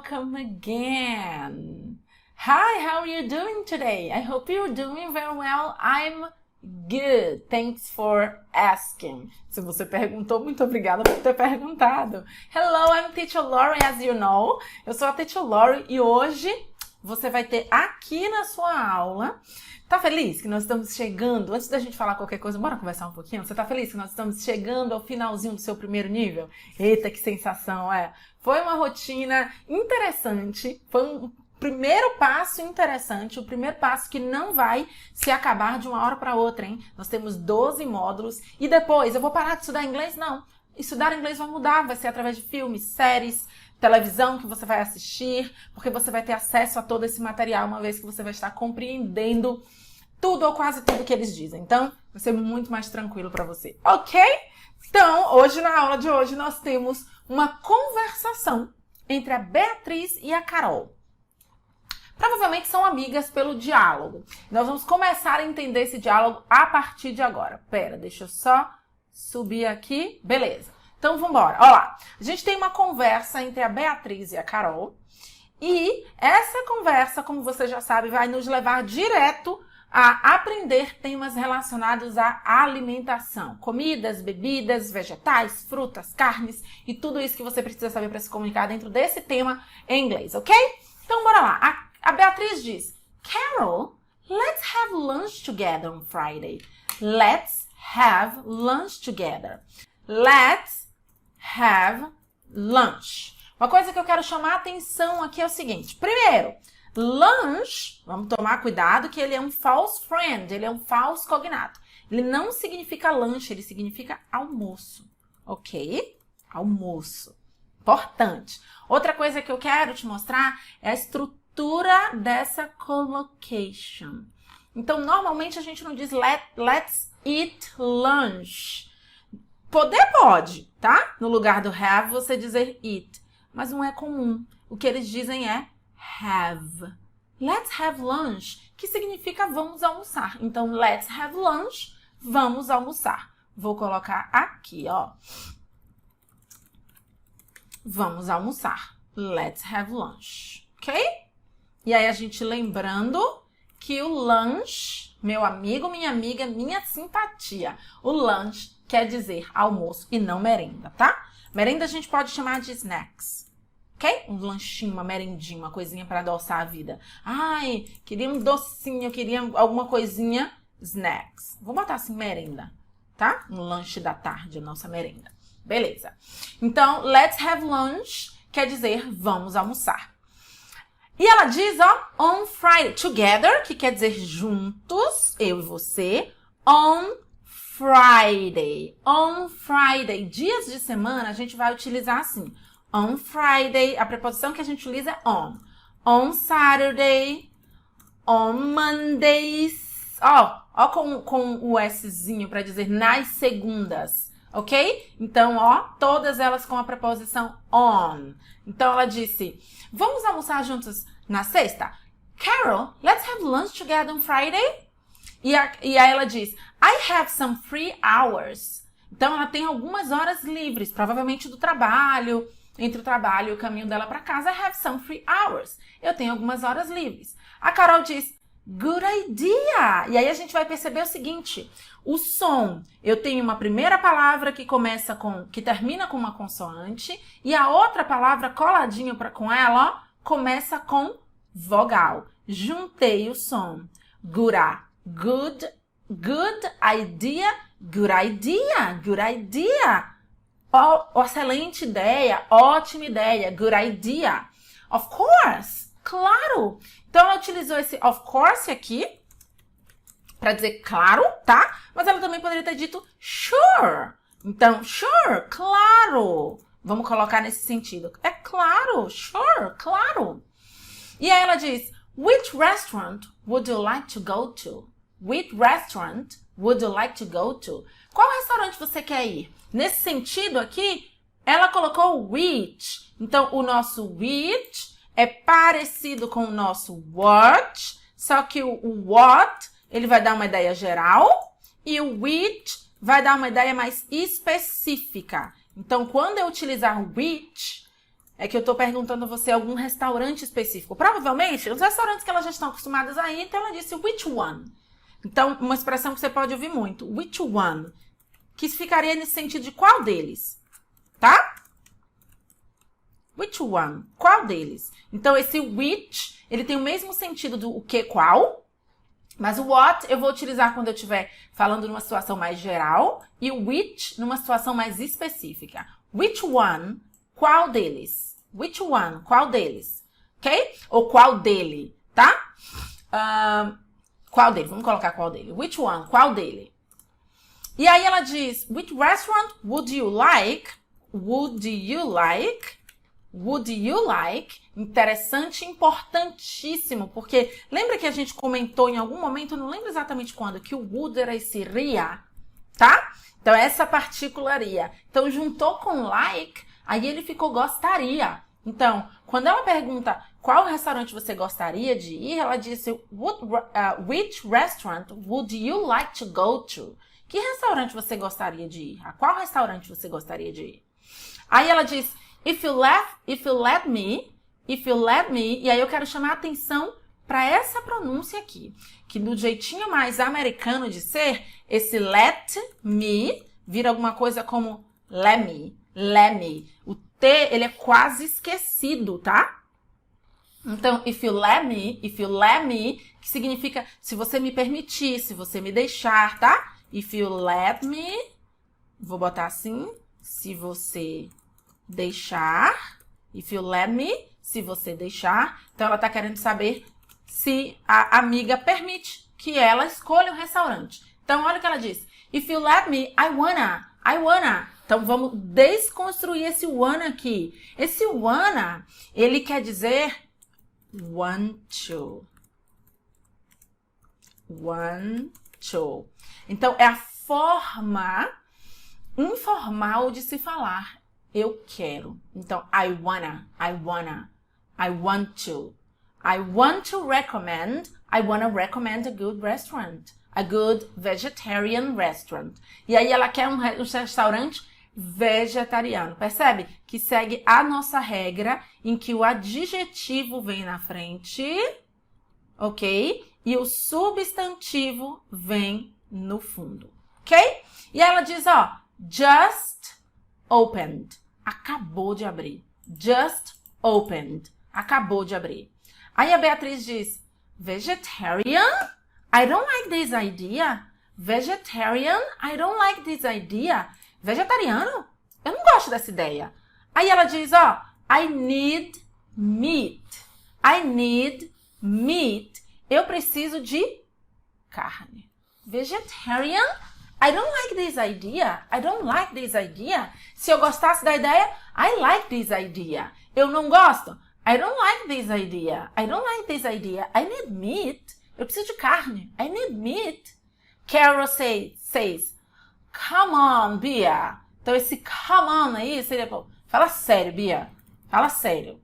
welcome again. Hi, how are you doing today? I hope you're doing very well. I'm good. Thanks for asking. Se você perguntou, muito obrigada por ter perguntado. Hello, I'm Teacher Lori, as you know. Eu sou a Teacher Lori e hoje você vai ter aqui na sua aula. Tá feliz que nós estamos chegando? Antes da gente falar qualquer coisa, bora conversar um pouquinho? Você tá feliz que nós estamos chegando ao finalzinho do seu primeiro nível? Eita, que sensação, Foi uma rotina interessante, foi um primeiro passo interessante, o primeiro passo que não vai se acabar de uma hora para outra, hein? Nós temos 12 módulos e depois, eu vou parar de estudar inglês? Não. Estudar inglês vai mudar, vai ser através de filmes, séries, televisão que você vai assistir, porque você vai ter acesso a todo esse material, uma vez que você vai estar compreendendo tudo ou quase tudo que eles dizem. Então, vai ser muito mais tranquilo para você, ok? Então, hoje, na aula de hoje, nós temos uma conversação entre a Beatriz e a Carol. Provavelmente são amigas pelo diálogo. Nós vamos começar a entender esse diálogo a partir de agora. Pera, deixa eu só subir aqui. Beleza. Então, vamos embora. Olha lá. A gente tem uma conversa entre a Beatriz e a Carol. E essa conversa, como você já sabe, vai nos levar direto a aprender temas relacionados à alimentação. Comidas, bebidas, vegetais, frutas, carnes e tudo isso que você precisa saber para se comunicar dentro desse tema em inglês, ok? Então, bora lá. A Beatriz diz, Carol, let's have lunch together on Friday. Let's have lunch together. Let's have lunch. Uma coisa que eu quero chamar a atenção aqui é o seguinte. Primeiro, lunch, vamos tomar cuidado que ele é um false friend, ele é um falso cognato. Ele não significa lanche, ele significa almoço, ok? Almoço. Importante. Outra coisa que eu quero te mostrar é a estrutura dessa collocation. Então, normalmente a gente não diz let's eat lunch. Poder pode, tá? No lugar do have, você dizer eat. Mas não é comum. O que eles dizem é have. Let's have lunch, que significa vamos almoçar. Então, let's have lunch, vamos almoçar. Vou colocar aqui, ó. Vamos almoçar. Let's have lunch, ok? E aí, a gente lembrando que o lunch, meu amigo, minha amiga, minha simpatia. O lunch quer dizer almoço e não merenda, tá? Merenda a gente pode chamar de snacks, ok? Um lanchinho, uma merendinha, uma coisinha para adoçar a vida. Ai, queria um docinho, queria alguma coisinha, snacks. Vou botar assim, merenda, tá? Um lanche da tarde, a nossa merenda. Beleza. Então, let's have lunch quer dizer vamos almoçar. E ela diz, ó, on Friday, together, que quer dizer juntos, eu e você, on Friday. On Friday. Dias de semana a gente vai utilizar assim. On Friday, a preposição que a gente utiliza é on. On Saturday, on Mondays. Ó com o Szinho para dizer nas segundas, ok? Então, ó, todas elas com a preposição on. Então, ela disse, vamos almoçar juntos na sexta? Carol, let's have lunch together on Friday? E aí ela diz, I have some free hours. Então, ela tem algumas horas livres, provavelmente do trabalho, entre o trabalho e o caminho dela para casa. I have some free hours. Eu tenho algumas horas livres. A Carol diz, good idea. E aí a gente vai perceber o seguinte, o som, eu tenho uma primeira palavra que termina com uma consoante e a outra palavra coladinha com ela, ó, começa com vogal. Juntei o som. Good idea, good idea, good idea. Excelente ideia, ótima ideia, good idea. Of course, claro. Então, ela utilizou esse of course aqui para dizer claro, tá? Mas ela também poderia ter dito sure. Então, sure, claro. Vamos colocar nesse sentido. É claro, sure, claro. E aí ela diz, which restaurant would you like to go to? Which restaurant would you like to go to? Qual restaurante você quer ir? Nesse sentido aqui, ela colocou which. Então, o nosso which é parecido com o nosso what, só que o what, ele vai dar uma ideia geral e o which vai dar uma ideia mais específica. Então, quando eu utilizar which, é que eu tô perguntando a você algum restaurante específico. Provavelmente, os restaurantes que elas já estão acostumadas a ir, então ela disse which one. Então, uma expressão que você pode ouvir muito. Which one? Que ficaria nesse sentido de qual deles? Tá? Which one? Qual deles? Então, esse which, ele tem o mesmo sentido do o que, qual. Mas o what eu vou utilizar quando eu estiver falando numa situação mais geral. E o which numa situação mais específica. Which one? Qual deles? Which one? Qual deles? Ok? Ou qual dele, tá? Qual dele? Vamos colocar qual dele. Which one? Qual dele? E aí ela diz, which restaurant would you like? Would you like? Would you like? Interessante e importantíssimo, porque lembra que a gente comentou em algum momento, não lembro exatamente quando, que o would era esse ria, tá? Então, essa particularia. Então, juntou com like, aí ele ficou gostaria. Então, quando ela pergunta qual restaurante você gostaria de ir, ela disse, which restaurant would you like to go to? Que restaurante você gostaria de ir? A qual restaurante você gostaria de ir? Aí ela diz, if you let me, e aí eu quero chamar a atenção para essa pronúncia aqui, que do jeitinho mais americano de ser, esse let me vira alguma coisa como let me. O T, ele é quase esquecido, tá? Então, if you let me, que significa se você me permitir, se você me deixar, tá? If you let me, vou botar assim, se você deixar, if you let me, se você deixar. Então, ela tá querendo saber se a amiga permite que ela escolha o restaurante. Então, olha o que ela diz. If you let me, I wanna. Então, vamos desconstruir esse wanna aqui. Esse wanna, ele quer dizer want to. Want to. Então, é a forma informal de se falar. Eu quero. Então, I wanna. I want to. I wanna recommend a good restaurant. A good vegetarian restaurant. E aí ela quer um restaurante vegetariano. Percebe? Que segue a nossa regra em que o adjetivo vem na frente, ok? E o substantivo vem no fundo, ok? E ela diz, ó, just opened. Acabou de abrir. Just opened. Acabou de abrir. Aí a Beatriz diz, vegetarian? I don't like this idea. Vegetarian? I don't like this idea. Vegetariano? Eu não gosto dessa ideia. Aí ela diz, ó, I need meat. I need meat. Eu preciso de carne. Vegetarian? I don't like this idea. I don't like this idea. Se eu gostasse da ideia, I like this idea. Eu não gosto. I don't like this idea. I don't like this idea. I need meat. Eu preciso de carne. I need meat. Carol says, come on, Bia. Então, esse come on aí seria... Fala sério, Bia. Fala sério.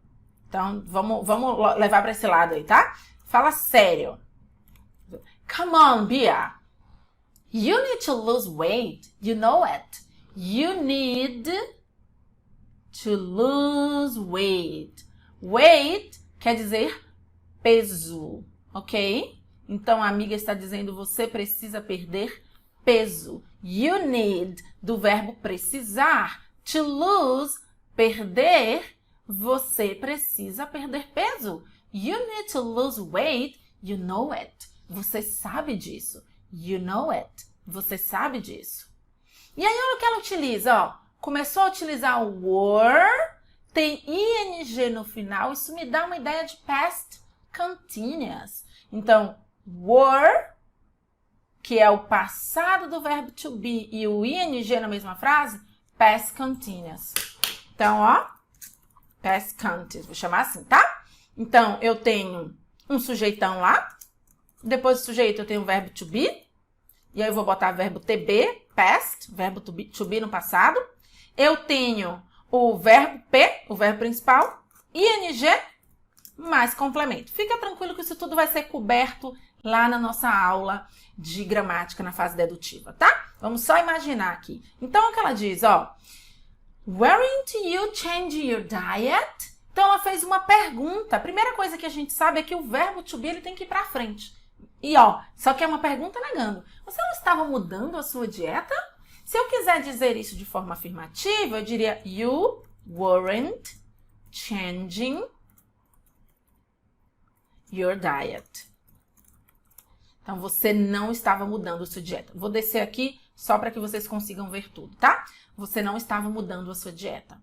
Então, vamos levar para esse lado aí, tá? Fala sério. Come on, Bia. You need to lose weight. You know it. You need to lose weight. Weight quer dizer peso, ok? Então, a amiga está dizendo, você precisa perder peso. You need, do verbo precisar. To lose, perder, você precisa perder peso. You need to lose weight, you know it. Você sabe disso. You know it. Você sabe disso. E aí, olha o que ela utiliza, ó. Começou a utilizar o were, tem ing no final, isso me dá uma ideia de past continuous. Então, were, que é o passado do verbo to be, e o ing na mesma frase, past continuous. Então, ó, past continuous, vou chamar assim, tá? Então, eu tenho um sujeitão lá, depois do sujeito eu tenho o verbo to be, e aí eu vou botar o verbo TB, past, verbo to be no passado. Eu tenho o verbo P, o verbo principal, ing, mais complemento. Fica tranquilo que isso tudo vai ser coberto lá na nossa aula de gramática na fase dedutiva, tá? Vamos só imaginar aqui. Então, o que ela diz, ó. Weren't you change your diet? Então, ela fez uma pergunta. A primeira coisa que a gente sabe é que o verbo to be, ele tem que ir pra frente. E, ó, só que é uma pergunta negando. Você não estava mudando a sua dieta? Se eu quiser dizer isso de forma afirmativa, eu diria you weren't changing your diet. Então, você não estava mudando a sua dieta. Vou descer aqui só para que vocês consigam ver tudo, tá? Você não estava mudando a sua dieta.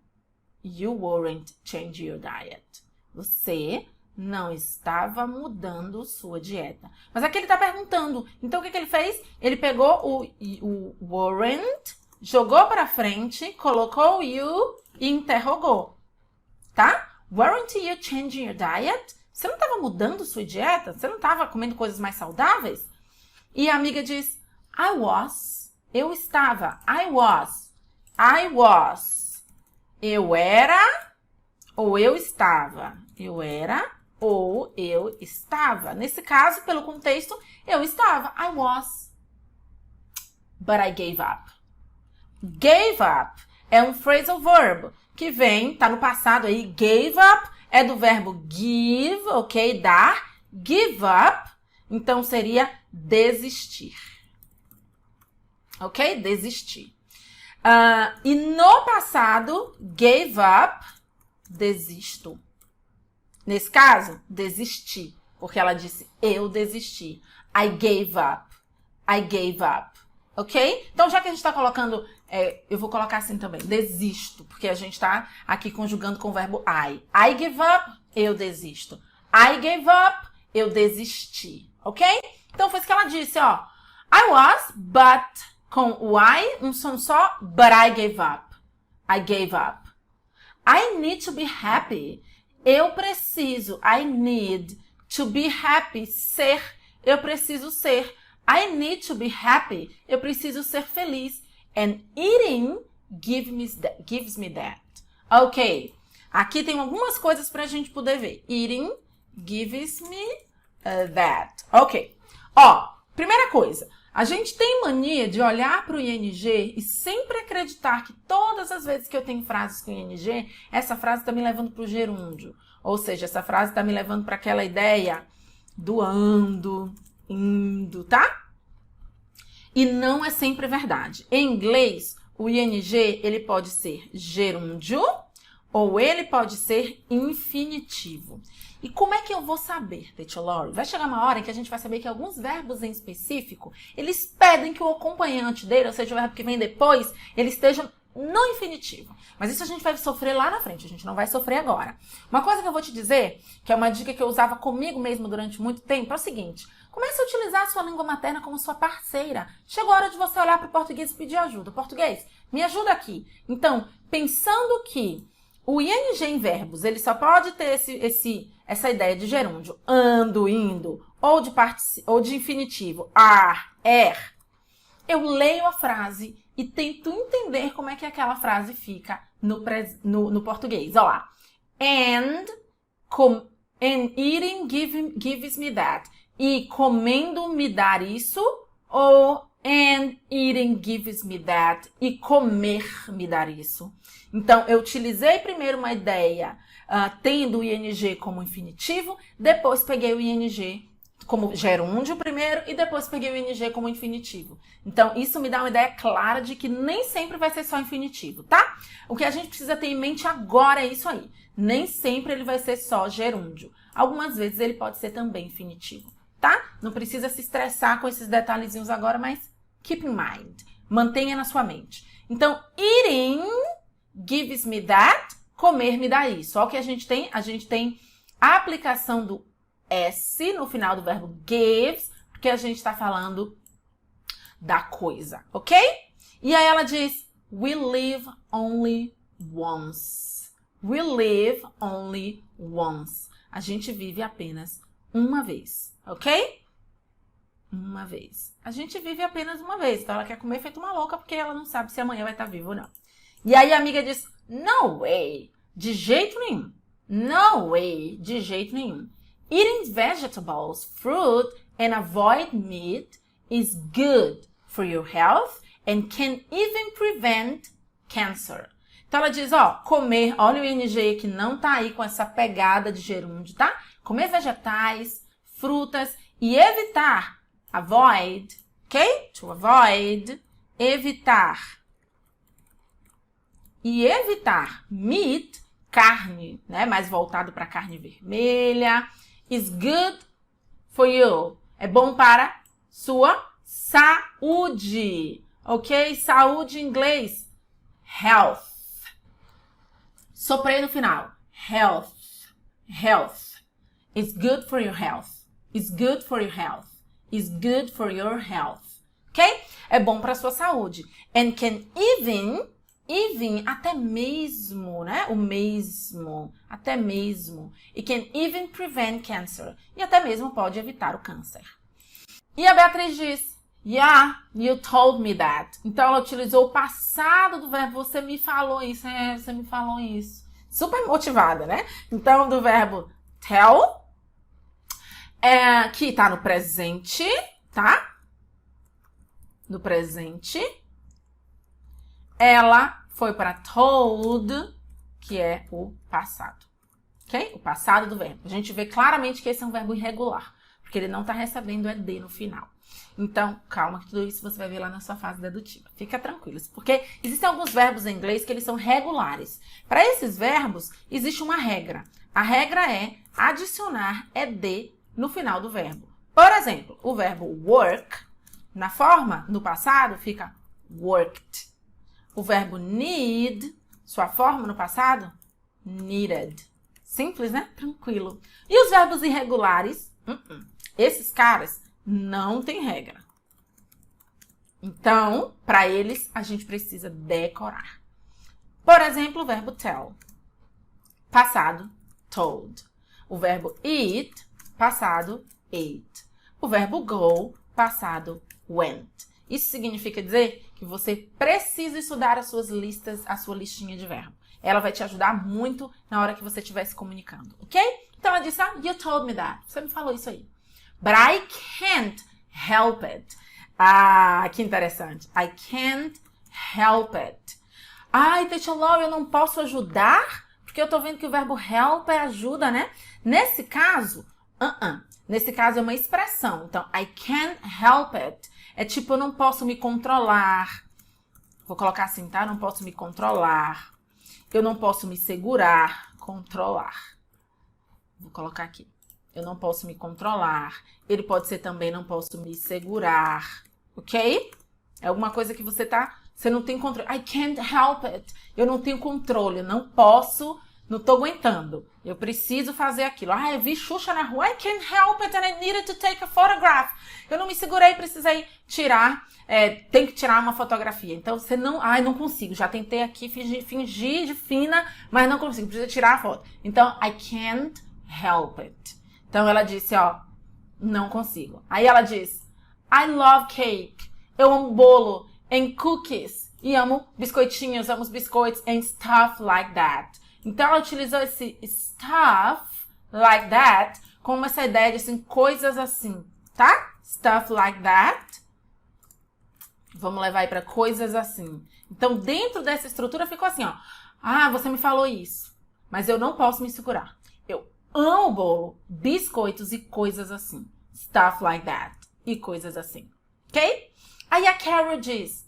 You weren't changing your diet. Você não estava mudando sua dieta. Mas aqui ele está perguntando. Então, o que ele fez? Ele pegou o weren't, jogou para frente, colocou o you e interrogou. Tá? Weren't you changing your diet? Você não estava mudando sua dieta? Você não estava comendo coisas mais saudáveis? E a amiga diz, I was. Eu estava. I was. Eu era ou eu estava? Eu era ou eu estava. Nesse caso, pelo contexto, eu estava. I was. But I gave up. Gave up é um phrasal verb que vem, tá no passado aí. Gave up é do verbo give, ok? Dar. Give up, então seria desistir. Ok? Desistir. E no passado, gave up, desisto. Nesse caso, desisti. Porque ela disse, eu desisti. I gave up. I gave up. Ok? Então, já que a gente está colocando, eu vou colocar assim também, desisto. Porque a gente está aqui conjugando com o verbo I. I give up, eu desisto. I gave up, eu desisti. Ok? Então, foi isso que ela disse, ó. I was, but, com o I, um som só, but I gave up. I gave up. I need to be happy. Eu preciso, I need to be happy, ser, eu preciso ser. I need to be happy, eu preciso ser feliz. And eating gives me that. Ok, aqui tem algumas coisas pra gente poder ver. Eating gives me that. Ok, ó, primeira coisa. A gente tem mania de olhar para o ING e sempre acreditar que todas as vezes que eu tenho frases com ING, essa frase está me levando para o gerúndio. Ou seja, essa frase está me levando para aquela ideia do ando, indo, tá? E não é sempre verdade. Em inglês, o ING ele pode ser gerúndio ou ele pode ser infinitivo. E como é que eu vou saber, Teacher Lori? Vai chegar uma hora em que a gente vai saber que alguns verbos em específico, eles pedem que o acompanhante dele, ou seja, o verbo que vem depois, ele esteja no infinitivo. Mas isso a gente vai sofrer lá na frente, a gente não vai sofrer agora. Uma coisa que eu vou te dizer, que é uma dica que eu usava comigo mesmo durante muito tempo, é o seguinte: comece a utilizar a sua língua materna como sua parceira. Chegou a hora de você olhar para o português e pedir ajuda. Português, me ajuda aqui. Então, pensando que o ING em verbos, ele só pode ter essa ideia de gerúndio, ando, indo, ou de infinitivo, are, eu leio a frase e tento entender como é que aquela frase fica no português. Olha lá. And eating gives me that. E comendo me dar isso, ou and eating gives me that. E comer me dar isso. Então, eu utilizei primeiro uma ideia tendo o ING como infinitivo, depois peguei o ING como gerúndio primeiro e depois peguei o ING como infinitivo. Então, isso me dá uma ideia clara de que nem sempre vai ser só infinitivo, tá? O que a gente precisa ter em mente agora é isso aí. Nem sempre ele vai ser só gerúndio. Algumas vezes ele pode ser também infinitivo, tá? Não precisa se estressar com esses detalhezinhos agora, mas keep in mind. Mantenha na sua mente. Então, eating gives me that, comer me dá isso. Olha o que a gente tem. A gente tem a aplicação do S no final do verbo gives, porque a gente está falando da coisa, ok? E aí ela diz, we live only once. We live only once. A gente vive apenas uma vez, ok? Uma vez. A gente vive apenas uma vez, então ela quer comer feito uma louca porque ela não sabe se amanhã vai estar viva ou não. E aí a amiga diz, no way, de jeito nenhum. No way, de jeito nenhum. Eating vegetables, fruit, and avoid meat is good for your health and can even prevent cancer. Então ela diz, ó, comer, olha o ing que não tá aí com essa pegada de gerúndio, tá? Comer vegetais, frutas e evitar, avoid, ok? To avoid, evitar. E evitar meat, carne, né? Mais voltado para carne vermelha, is good for you. É bom para sua saúde, ok? Saúde em inglês, health. Soprei no final, health, health. It's good for your health. It's good for your health. It's good for your health, ok? É bom para sua saúde. And can even, até mesmo, né? O mesmo, até mesmo. It can even prevent cancer. E até mesmo pode evitar o câncer. E a Beatriz diz, yeah, you told me that. Então, ela utilizou o passado do verbo, você me falou isso, você me falou isso. Super motivada, né? Então, do verbo tell, que tá no presente, tá? No presente. Ela foi para told, que é o passado. Ok? O passado do verbo. A gente vê claramente que esse é um verbo irregular, porque ele não está recebendo ED no final. Então, calma que tudo isso você vai ver lá na sua fase dedutiva. Fica tranquilos, porque existem alguns verbos em inglês que eles são regulares. Para esses verbos, existe uma regra. A regra é adicionar ED no final do verbo. Por exemplo, o verbo work, na forma, no passado, fica worked. O verbo need, sua forma no passado, needed. Simples, né? Tranquilo. E os verbos irregulares, esses caras não tem regra. Então, para eles, a gente precisa decorar. Por exemplo, o verbo tell. Passado, told. O verbo eat, passado, ate. O verbo go, passado, went. Isso significa dizer que você precisa estudar as suas listas, a sua listinha de verbo. Ela vai te ajudar muito na hora que você estiver se comunicando, ok? Então ela disse, you told me that. Você me falou isso aí. But I can't help it. Ah, que interessante. I can't help it. Ai, Teacher Laura, eu não posso ajudar? Porque eu tô vendo que o verbo help é ajuda, né? Nesse caso, Nesse caso é uma expressão. Então, I can't help it. É tipo, eu não posso me controlar. Vou colocar assim, tá? Eu não posso me controlar. Eu não posso me segurar. Controlar. Vou colocar aqui. Eu não posso me controlar. Ele pode ser também, não posso me segurar. Ok? É alguma coisa que você não tem controle. I can't help it. Eu não tenho controle. Eu não posso, não tô aguentando. Eu preciso fazer aquilo. Ah, eu vi Xuxa na rua. I can't help it and I needed to take a photograph. Eu não me segurei, precisei tirar. Tem que tirar uma fotografia. Então, você não... Ai, não consigo. Já tentei aqui fingir de fina, mas não consigo. Precisa tirar a foto. Então, I can't help it. Então, ela disse, ó, não consigo. Aí ela diz, I love cake. Eu amo bolo and cookies. E amo biscoitinhos, amo os biscoitos and stuff like that. Então, ela utilizou esse stuff like that como essa ideia de, assim, coisas assim, tá? Stuff like that. Vamos levar aí para coisas assim. Então, dentro dessa estrutura ficou assim, ó. Ah, você me falou isso, mas eu não posso me segurar. Eu amo bolo, biscoitos e coisas assim. Stuff like that. E coisas assim. Ok? Aí a Carol diz,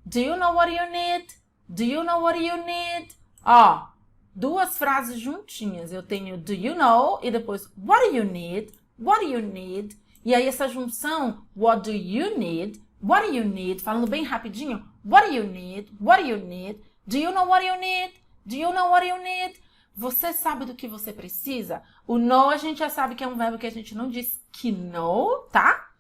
do you know what you need? Do you know what you need? Ó, duas frases juntinhas. Eu tenho do you know e depois what do you need? What do you need? E aí essa junção, what do you need? What do you need? Falando bem rapidinho, what do you need? What do you need? Do you know what you need? Do you know what you need? Você sabe do que você precisa? O know a gente já sabe que é um verbo que a gente não diz que know, tá?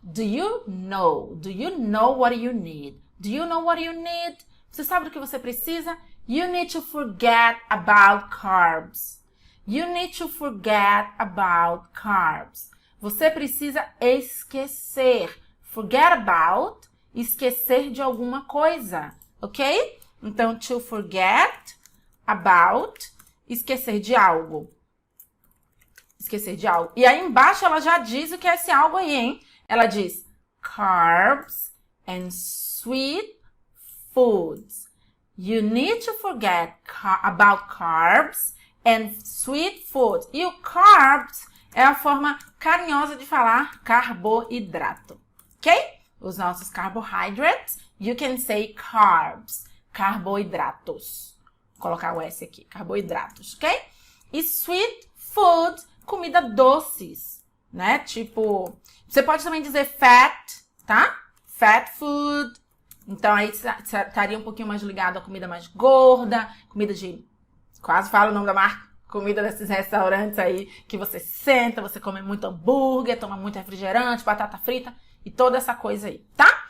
Do you know? Do you know what you need? Do you know what you need? Você sabe do que você precisa? You need to forget about carbs. You need to forget about carbs. Você precisa esquecer. Forget about, esquecer de alguma coisa, ok? Então, to forget about, esquecer de algo. Esquecer de algo. E aí embaixo ela já diz o que é esse algo aí, hein? Ela diz carbs and sweet foods. You need to forget about carbs and sweet food. E o carbs é a forma carinhosa de falar carboidrato, ok? Os nossos carbohydrates, you can say carbs, carboidratos. Vou colocar o S aqui, carboidratos, ok? E sweet food, comida doces, né? Tipo, você pode também dizer fat, tá? Fat food. Então, aí estaria um pouquinho mais ligado à comida mais gorda, comida de... Quase falo o nome da marca. Comida desses restaurantes aí que você senta, você come muito hambúrguer, toma muito refrigerante, batata frita e toda essa coisa aí, tá?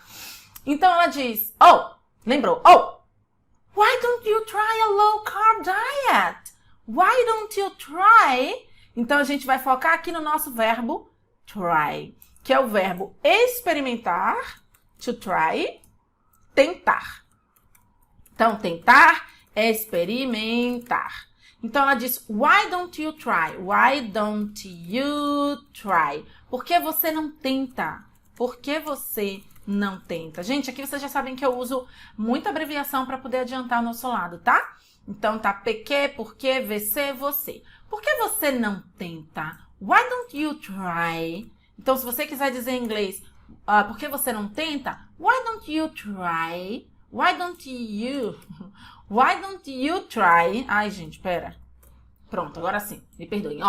Então, ela diz, lembrou, why don't you try a low carb diet? Why don't you try? Então, a gente vai focar aqui no nosso verbo try, que é o verbo experimentar, to try, tentar. Então, tentar é experimentar. Então, ela diz, why don't you try? Why don't you try? Por que você não tenta? Por que você não tenta? Gente, aqui vocês já sabem que eu uso muita abreviação para poder adiantar o nosso lado, tá? Então, tá PQ, porque, VC, você. Por que você não tenta? Why don't you try? Então, se você quiser dizer em inglês, por que você não tenta? Why don't you try? Why don't you... Why don't you try? Ai, gente, pera. Pronto, agora sim. Me perdoem.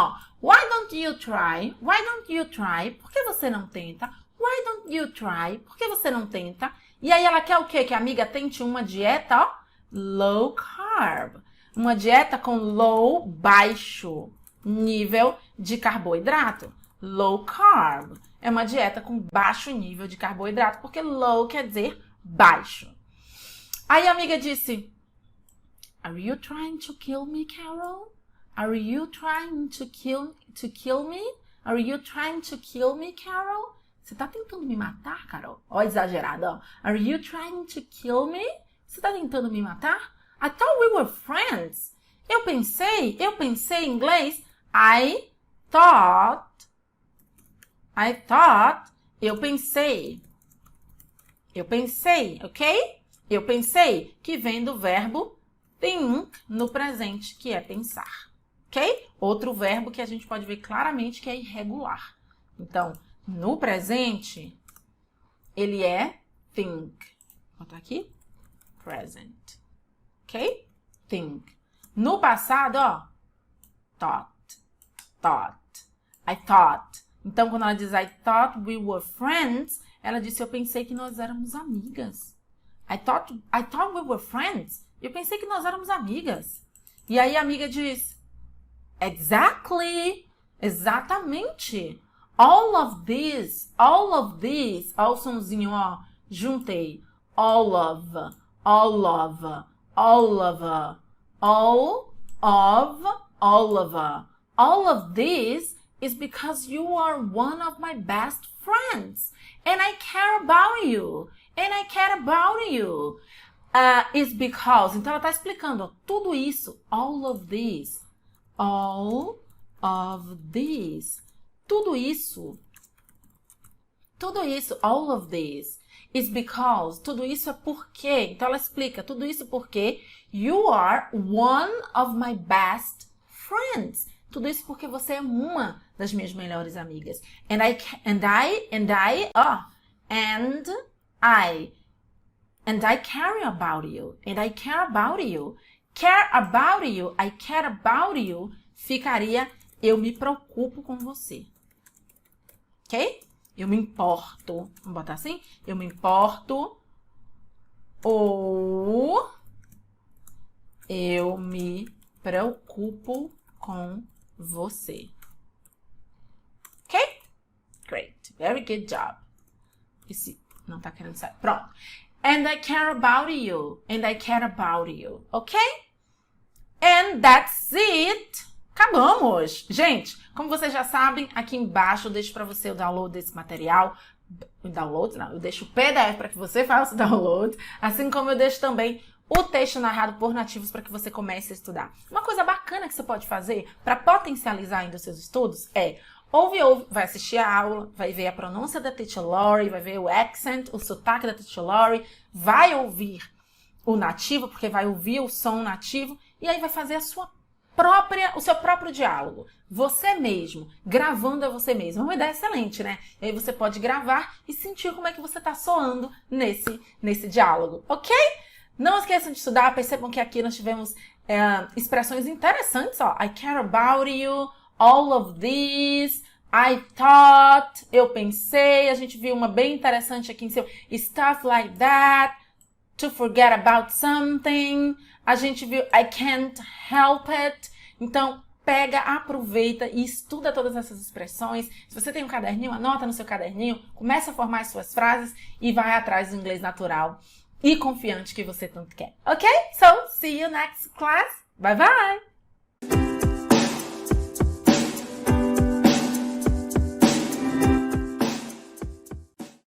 Why don't you try? Why don't you try? Por que você não tenta? Why don't you try? Por que você não tenta? E aí ela quer o quê? Que a amiga tente uma dieta, low carb. Uma dieta com low, baixo nível de carboidrato. Low carb. É uma dieta com baixo nível de carboidrato, porque low quer dizer baixo. Aí a amiga disse... Are you trying to kill me, Carol? Are you trying to kill me? Are you trying to kill me, Carol? Você tá tentando me matar, Carol? Exagerado, ó. Are you trying to kill me? Você tá tentando me matar? I thought we were friends. Eu pensei em inglês. Eu pensei, ok? Eu pensei que vem do verbo think no presente, que é pensar, ok? Outro verbo que a gente pode ver claramente que é irregular. Então, no presente, ele é think. Vou botar aqui, present, ok? Think. No passado, thought. I thought. Então, quando ela diz I thought we were friends, ela disse eu pensei que nós éramos amigas. I thought we were friends. Eu pensei que nós éramos amigas. E aí a amiga diz, exactly, exatamente. All of this, ó o sonzinho, juntei. All of this is because you are one of my best friends. And I care about you. Is because, então ela está explicando, tudo isso, all of this, tudo isso, all of this, is because, tudo isso é porque, então ela explica, tudo isso porque you are one of my best friends, tudo isso porque você é uma das minhas melhores amigas, and I care about you. Care about you ficaria eu me preocupo com você. Ok? Eu me importo. Vamos botar assim? Eu me importo ou eu me preocupo com você. Ok? Great. Very good job. Esse não tá querendo sair. Pronto. And I care about you. Ok? And that's it. Acabamos. Gente, como vocês já sabem, aqui embaixo eu deixo para você o download desse material. Eu deixo o PDF para que você faça o download. Assim como eu deixo também o texto narrado por nativos para que você comece a estudar. Uma coisa bacana que você pode fazer para potencializar ainda os seus estudos é... Ouve, vai assistir a aula, vai ver a pronúncia da Teacher Lori, vai ver o accent, o sotaque da Teacher Lori, vai ouvir o nativo, porque vai ouvir o som nativo, e aí vai fazer o seu próprio diálogo. Você mesmo, gravando a você mesmo. É uma ideia excelente, né? E aí você pode gravar e sentir como é que você está soando nesse diálogo, ok? Não esqueçam de estudar, percebam que aqui nós tivemos expressões interessantes, ó. I care about you, all of these, I thought, eu pensei. A gente viu uma bem interessante aqui em seu stuff like that, to forget about something. A gente viu I can't help it. Então, pega, aproveita e estuda todas essas expressões. Se você tem um caderninho, anota no seu caderninho, começa a formar as suas frases e vai atrás do inglês natural e confiante que você tanto quer. Ok? So, see you next class. Bye bye!